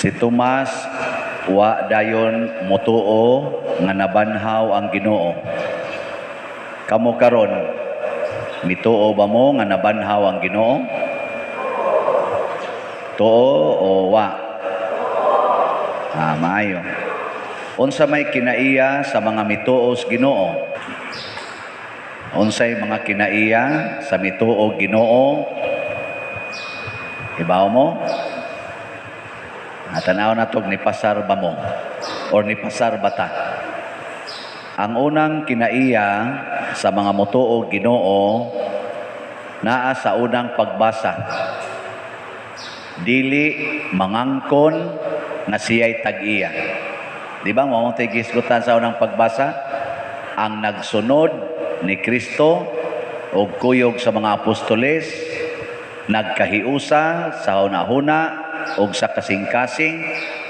Si Tomas wa dayon motuo nga nabanhaw ang Ginoo. Kamo karon mituo ba mo nga nabanhaw ang Ginoo? Tuo o wa? Maayo. Unsa may kinaiya sa mga mituos Ginoo? Unsay mga kinaiya sa mituo Ginoo? Ibaw mo? Tanaw na to, ni pasar ba mo? Or ni pasar ba ta? Ang unang kinaiya sa mga mutuo Ginoo naa sa unang pagbasa. Dili mangangkon nga siya'y tag-iya. Di ba mo gisgutan sa unang pagbasa? Ang nagsunod ni Kristo o kuyog sa mga apostoles, nagkahiusa sa hunahuna o sa kasing-kasing,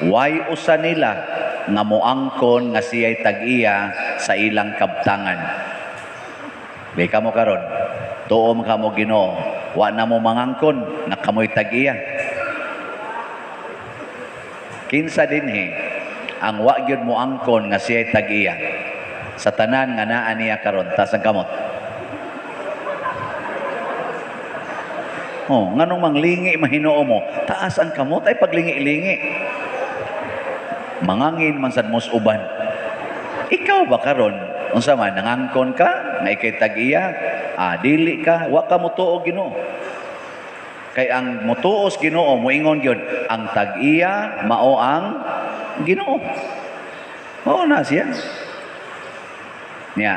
way usa nila nga moangkon nga siya'y tag-iya sa ilang kabtangan. Beka mo karon, tuom ka mo Ginoo, wa na mo mangangkon nga kamoy tag-iya. Kinsa dinhi ang wa gyud mo angkon nga siya'y tag-iya sa tanan nga naa niya karon, taas ang kamot. Nganong manglingi mahinoo mo, taas ang kamot ay paglingi-lingi. Mangangin man sad mos uban. Ikaw ba karon unsa man nangangkon ka nga ikay tag-iya? Dili ka, wa ka motuo Ginoo. Kay ang motuos Ginoo moingon gyud ang tag-iya mao ang Ginoo. Mao na siya. Niya,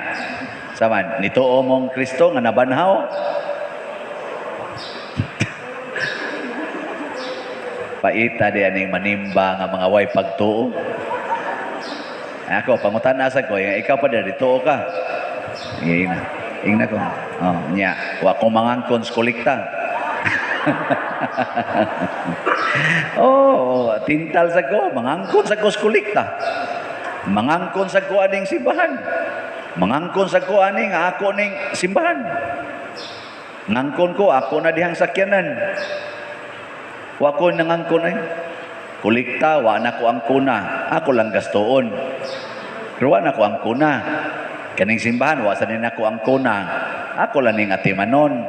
saman nituo mong Kristo nga nabanhaw. Paita di aning manimba nga mga way pagtuo. Ako pangutan asa ko, ikaw pa dito ka. Ingna ko. Nya, wa ko mangangkon sa kolekta. Tintal sa ko, mangangkon sa ko sa kolekta. Mangangkon sa ko aning simbahan. Mangangkon sa ko aning ako ning simbahan. Ngangkon ko ako na dihang sakyanan. Wa ko nangangkon ay. Kolekta, wa na ko ang kuna. Ako lang gastoon. Pero wa na ko ang kuna. Kaning simbahan, wa sa nina ko ang kuna. Ako lang ning atimanon.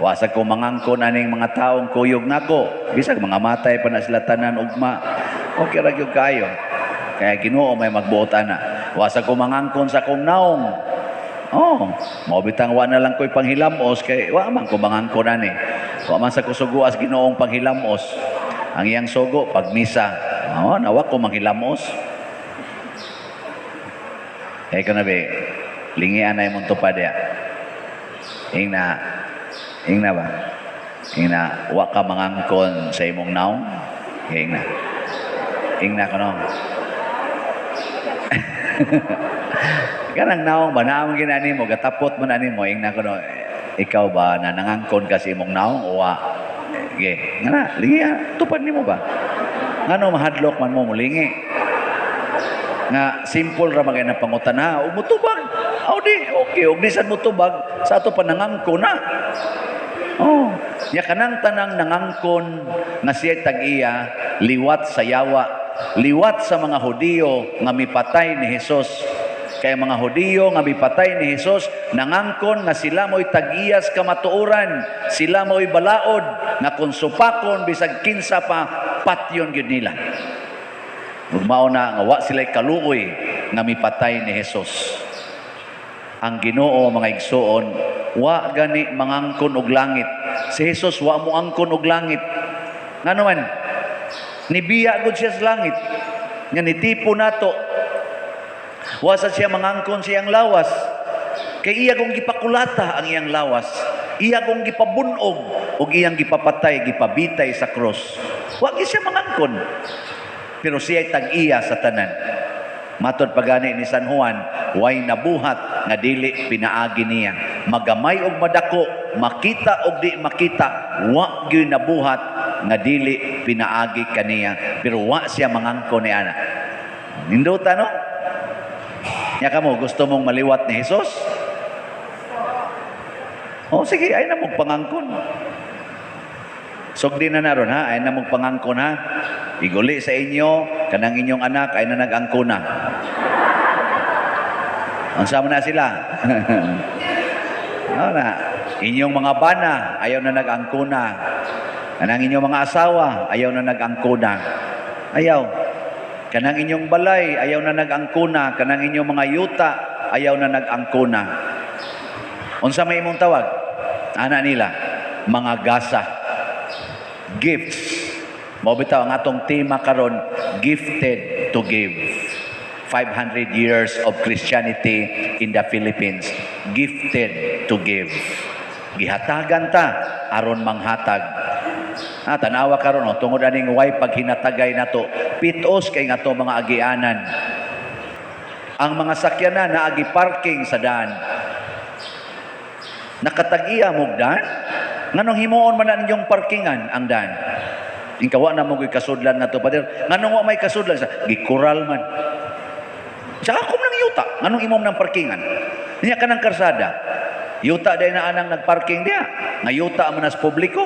Wa sa ko mangangkon aning mga taong kuyog nako. Bisag mga matay pa na sila tanan ugma. Okay ra gyud kayo. Kaya Ginoo may magbuot ana. Wa sa ko mangangkon sa kong naong. Maubitang wa na lang ko'y panghilamos kay wa man ko mangangkon ani. Wa man sa kusuguas Ginoong panghilamos. Ang iyang sugo pag misa. Nawa ko manghilamos. Kaya ka na be, lingian na yung tupad ya. Ingna ba? Ingna, wa ka mangangkon sa imong naong. Ingna ko no. Kanang naong ba, naamang ginani mo, gatapot mo na ni mo, ingna ko no, ikaw ba na nangangkon ka sa imong naong o wa? Nga lingi tupad ni mo ba? Nga no, mahadlok man mo mulingi. Nga, simple ra magay na pangutan ha, umutubag. Okay, di sad mutubag, sa ato pa nangangkon na. Nya kanang tanang nangangkon nga siya tag-iya, liwat sa yawa, liwat sa mga Hudiyo nga mipatay ni Hesus. Kaya mga Hudiyo nga mipatay ni Hesus, nangangkon nga sila mo'y tag-iyas kamatuoran, sila mo'y balaod, nga konsupakon bisag kinsa pa patyon gyud nila. Ugmao na nga wa sila'y kaluoy nga mipatay ni Hesus. Ang Ginoo mga igsuon, wa gani mangangkon og langit. Si Hesus wa mo angkon og langit. Ngano man? Nibiya gud siya sa langit. Nga nitipo nato. Wa sa siya mangangkon siyang lawas. Kay iya kong gipakulata ang iyang lawas. Iya kong gipabunog ug iyang gipapatay, gipabitay sa cross. Wa gyud siya mangangkon. Pero siya tag-iya sa tanan. Matod pagani ni San Juan, way nabuhat nga dili pinaagi niya. Magamay og madako, makita og di makita, wa gyud nabuhat nga dili pinaagi kaniya. Pero wa siya mangangkon ni ana. Ninduta no? Nya kamo gusto mong maliwat ni Hesus? Sige, ay na mong pangangkon. Sugdi na naron ha, ay na mong pangangkon ha. Iguli sa inyo, kanang inyong anak ay na nag-angkona. Unsa man na sila? No, na. Inyong mga bana, ayaw na nag-angkona. Kanang inyong mga asawa, ayaw na nag-angkona. Ayaw. Kanang inyong balay, ayaw na nag-angkona. Kanang inyong mga yuta, ayaw na nag-angkona. Unsa may imong tawag? Ana nila, mga gasa. Gifts. Mao bitaw ang atong tema karon, gifted to give. 500 years of Christianity in the Philippines. Gifted to give. Gihatagan ta aron manghatag. Tanawa karon tungod aning way paghinatagay nato, pitos kay ngato mga agianan. Ang mga sakyanan na agi parking sa daan. Nakatag-iya mo daan? Nganong himuon man na ninyong parkingan ang daan? Ingkawa na mo kasudlan na to, Pader. Nganong wa may kasudlan sa gikural man. Sa akom nang yuta, nganong imom ng parkingan? Niya ka ng karsada. Yuta day na anang nagparking diya. Nga yuta man as publiko.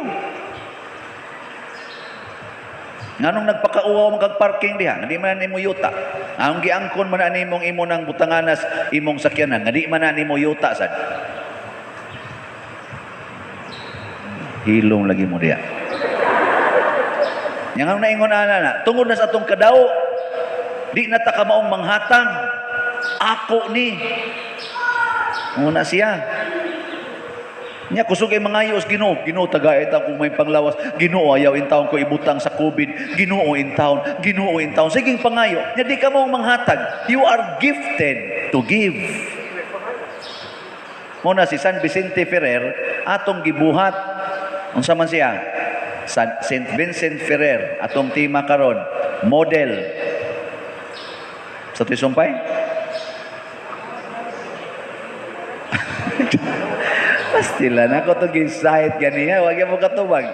Nganong nagpakauwaw mong kag-parking diha? Nga di man nimo yuta. Ang giangkon man nimong imo ng butanganas imong sakyanan. Nga di man nimo yuta sad. Hilong lagi mo diya. Yang ang naingon na, tungod na sa atong kadaw, di na ta kamaong manghatang. Ako ni. Muna siya. Nya kusog ay mga ayos Ginoo. Ginoo tagay ta kung may panglawas. Ginoo ayaw in taon ko ibutang sa COVID. Ginoo in taon. Ginoo in taon. Sige pangayo. Nya di ka maong manghatag. You are gifted to give. Muna si San Vicente Ferrer atong gibuhat. Unsa man siya? St. Vincent Ferrer atong tema karon, model sa tisumpay. Pastila na ko to gisahit ganiya, wag mo katubag.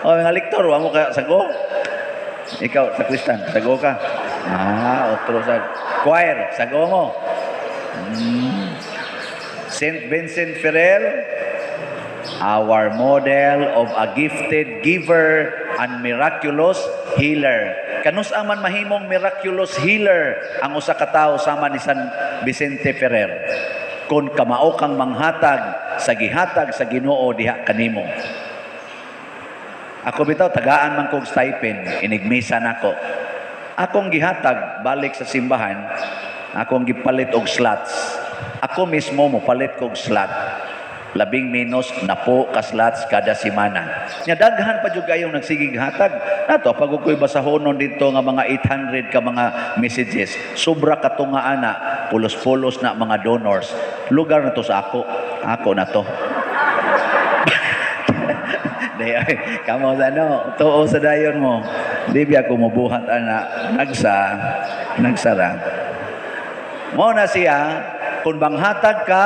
O mga lektor, wa mo ka sago. Ikaw sa Kristan, sago ka. Otro sa choir, sago mo. St. Vincent Ferrer, our model of a gifted giver and miraculous healer. Kanus aman mahimong miraculous healer ang usa ka tawo sama ni San Vicente Ferrer. Kung kamao kang manghatag sa gihatag sa Ginoo diha kanimo. Ako bitaw tagaan man kog stipend, inigmisa nako. Akong gihatag balik sa simbahan, akong gipalit og slots. Ako mismo mo palit kog slot. 10 na po ka slots kada semana. Nya daghan pa jud kayong nagsigig hatag. Nato pag ko'y basahonon dito nga mga 800 ka mga messages. Sobra katunga ana, pulos-pulos na mga donors. Lugar na to sa ako. Ako na to. Day kamo sa no, tuo sa dayon mo. Di biya ko mobuhat ana, nagsara. Mo na siya kung banghatag ka,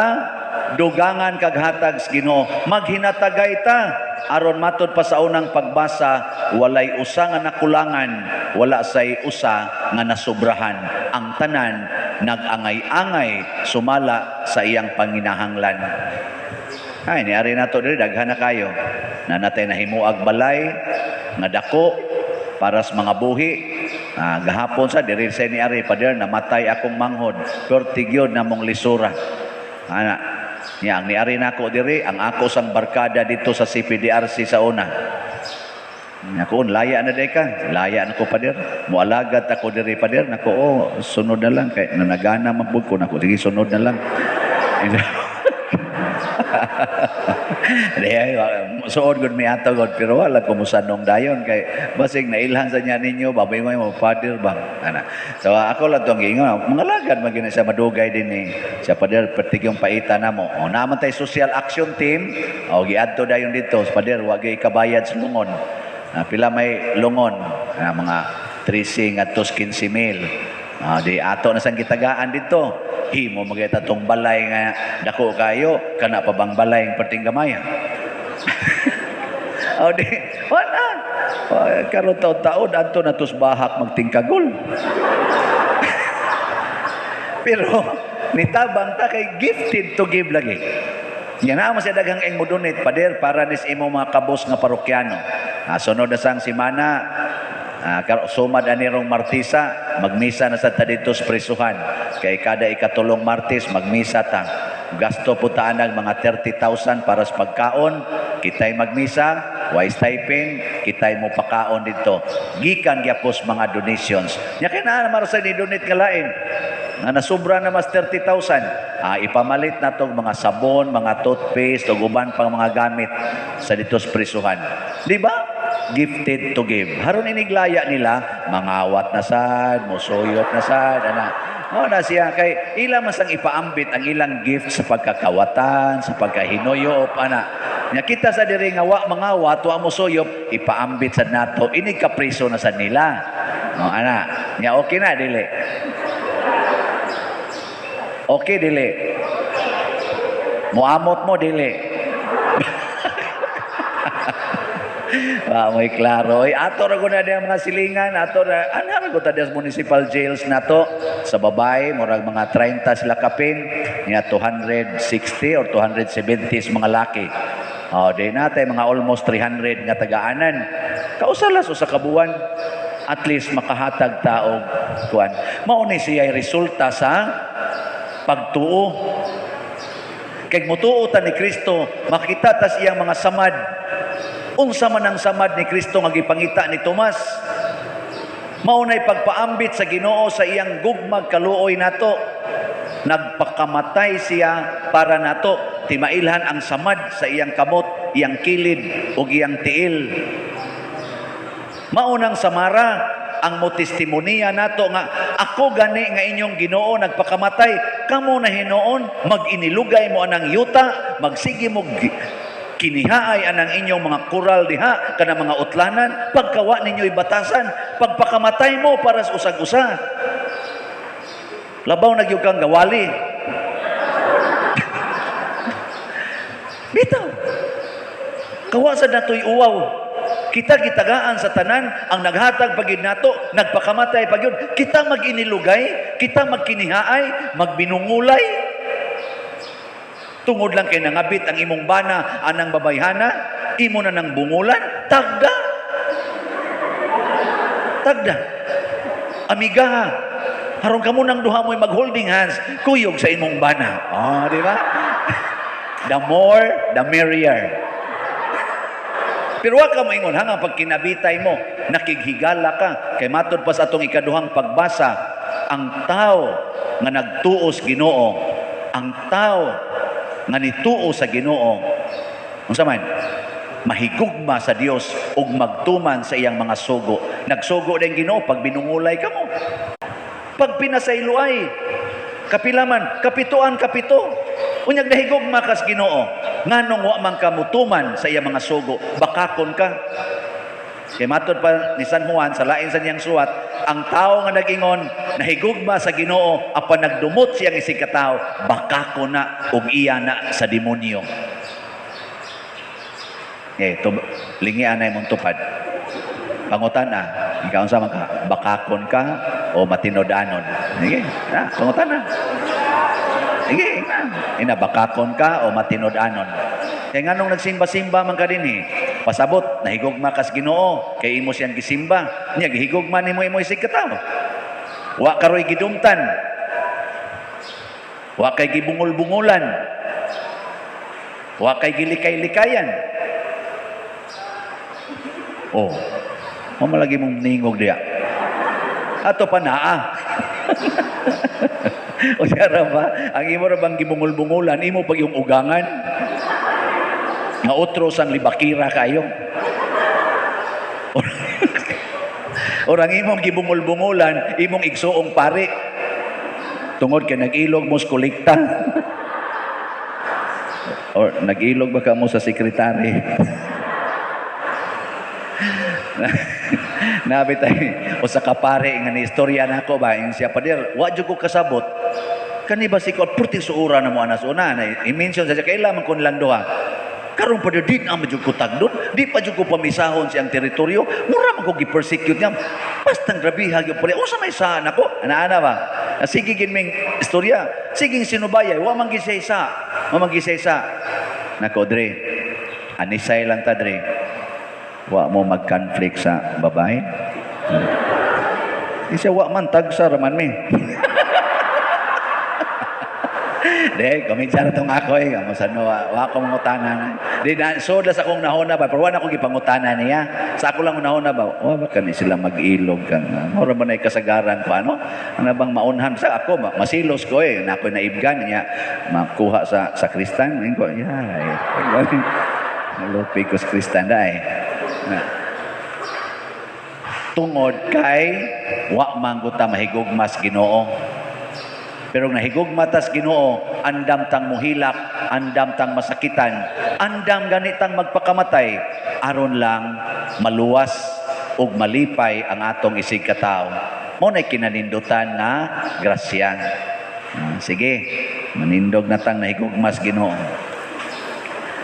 dugangan kag hatag sa Ginoo, maghinatagay ta aron matud pa sa unang pagbasa, walay usa nga nakulangan, wala say usa nga nasubrahan. Ang tanan nagangay-angay sumala sa iyang panginahanglan. Ay niari nato diri daghan na kayo na natay nahimuag balay nga dako para sa mga buhi. Gahapon sa diri sa ni ari pader namatay akong manghod, pero tigyod na mong lisura. Ana niya, ang niari na ako diri, ang ako sang barkada dito sa CPDRC sa una. Ako, laya na day ka. Laya na ko pa dir. Mualagad ako diri pa dir. Nako, sunod na lang. Kaya nanagana mabud ko. Nako, sige, sunod na lang. Suod gud mi ato gud pero wala ko musanong dayon kay basig nailhan sa niya ninyo babay mo pader ba ana. So ako lang tong gingon mga lagad magina sa madugay din ni sa pader pertig yung paita namo. O naman tay social action team o giadto dayon dito sa pader wa gyud kabayad sa lungon. Pila may lungon mga 13 at 15,000. Di ato na sang gitagaan dito. Himo magayta tong balay nga dako kayo kana pa bang balay ang perting gamaya. Di wala. Karon taon-taon adto na tos bahak magtingkagol. Pero nitabang ta kay gifted to give lagi. Yan na mo siya daghang ing modunit pader para nis imo mga kabos nga parokyano. Sunod na sang simana, sumad anirong Martisa, magmisa na sa dito sa prisuhan. Kay kada ikatulong Martes, magmisa ta. Gasto po taanag mga 30,000 para sa pagkaon. Kitay magmisa, wise typing, kitay mo pakaon dito. Gikan gyapos mga donations. Nya kay naa marasa ni donate nga lain. Nga nasubra na mas 30,000. Ipamalit na tong mga sabon, mga toothpaste, o uban pang mga gamit sa dito sa prisuhan. Di ba? Gifted to give. Haron iniglaya nila, mangawat na sad, musuyot na sad, na siya kay ilang masang ipaambit ang ilang gift sa pagkakawatan, sa pagkahinoyop, Nya kita sa diri nga wa mangawat, wa musuyop, ipaambit sa nato, inig kapriso na sa nila. Nya okay na dili. Okay dili. Muamot mo dili. May klaro. Ato ra ko na diya mga silingan. Ato ra. Ano ko tadi sa municipal jails na to? Sa babae, murag mga 30 sila kapin. Nga 260 or 270 mga laki. Di natin mga almost 300 nga tagaanan. Kausalas o sa kabuan. At least makahatag taog kuan. Mauni siya resulta sa pagtuo. Kay mutuo ta ni Kristo, makita ta siyang mga samad. Unsa man ang samad ni Kristo nga gipangita ni Tomas. Maunay pagpaambit sa Ginoo sa iyang gugmag kaluoy nato. Nagpakamatay siya para nato. Timailhan ang samad sa iyang kamot, iyang kilid ug iyang tiil. Maunang samara ang mo testimoniya nato nga ako gani nga inyong Ginoo nagpakamatay, kamo na hinoon mag-inilugay mo anang yuta, magsige mo kinihaay anang inyong mga kural diha kana mga utlanan, pagkawa ninyo'y batasan, pagpakamatay mo para sa usag-usa. Labaw nagyug kang gawali. Bitaw. Kawasan nato'y uwaw. Kita gitagaan sa tanan ang naghatag pagid nato, nagpakamatay pagid. Kita mag-inilugay, kita magkinihaay, magbinungulay. Tungod lang kay nangabit ang imong bana anang babayhana, imo na nang bungulan, tagda. Tagda. Amiga, haron kamo nang duha mo'y mag-holding hands, kuyog sa imong bana. Di ba? The more, the merrier. Pero wag ka maingon, hanga pag kinabitay mo, nakighigala ka. Kay matod pa sa atong ikaduhang pagbasa, ang tao nga nagtuos Ginoo, ang tao nga nituo sa Ginoo, unsa man, mahigugma sa Dios ug magtuman sa iyang mga sugo. Nagsugo din Ginoo pag binungulay ka mo. Pag pinasayloay, kapilaman, kapito. Unyag nahigugma kas Ginoo, nganong wa man ka mutuman sa iyang mga sugo, bakakon ka. Kay matod pa ni San Juan sa lain sa niyang suwat, ang tao nga nag-ingon nahigugma sa Ginoo apan nagdumot siyang isig ka tao, bakakon na ug iya na sa demonyo. Lingian na imong tupad. Pangutan na, ikaw sa ka, bakakon ka o matinodanon. Sige, pangutan na. Sige, bakakon ka o matinodanon. Kaya nga nung nagsimba-simba man ka din pasabot, nahigugma kas Ginoo, kay imo siyang gisimba. Niya, gihigugma ni mo imo isig kataw. Wa karoy gidumtan. Wa kay gibungol-bungulan. Wa kay gilikay-likayan. Mamalagi mong ningog diya. Ato pa naa. O siya ba? Ang imo ra bang gibungol-bungulan, imo pag yung ugangan. Nga otros ang libakira kayo. Orang imong gibungol-bungulan, imong igsuong pare. Tungod kay nag-ilog mo sa kolekta. Or nag-ilog ba ka mo sa sekretary? Nabi tayo, o sa kapare, nga ni istorya na ako ba, yung siya pader, wadyo ko kasabot, kani ba si Kod, purti suura na mo anas una, i-mention sa siya, kailangan kong lang doha, karong pader, di na madyog ko tagdon, di pa dyog ko pamisahon siyang teritoryo, mura man ko gi-persecute niya, bastang grabihag yung pader, o sa may saan ako, ana ba, sige ginming istorya, sige sinubayay, wa man gisaysa, Nako, Dre. Anisay lang ta, Dre. Wa mo mag-conflict sa babae. Di siya wa man tagsa raman mi. Di, kuminsa na itong ako eh. Kamusta no, wa akong mangutanan. Di, soda sa akong nahuna ba? Pero wala akong ipangutanan niya. Sa ako lang nahuna ba? Ba ka ni sila mag-ilog ka nga. Mura ba na kasagaran pa, no? Ano bang maunhan? Sa ako, masilos ko eh. Na ako'y naibgan niya. Makuha sa kristan. Ngayon ko, malupi ko sa kristan da eh. Tungod kay wa mangguta mahigugmas Ginoo. Pero nahigugma tas Ginoo, andam tang muhilak, andam tang masakitan, andam ganitang magpakamatay aron lang maluwas ug malipay ang atong isig katawo. Mo na kinanindutan na grasya. Sige, manindog na tang nahigugmas Ginoo.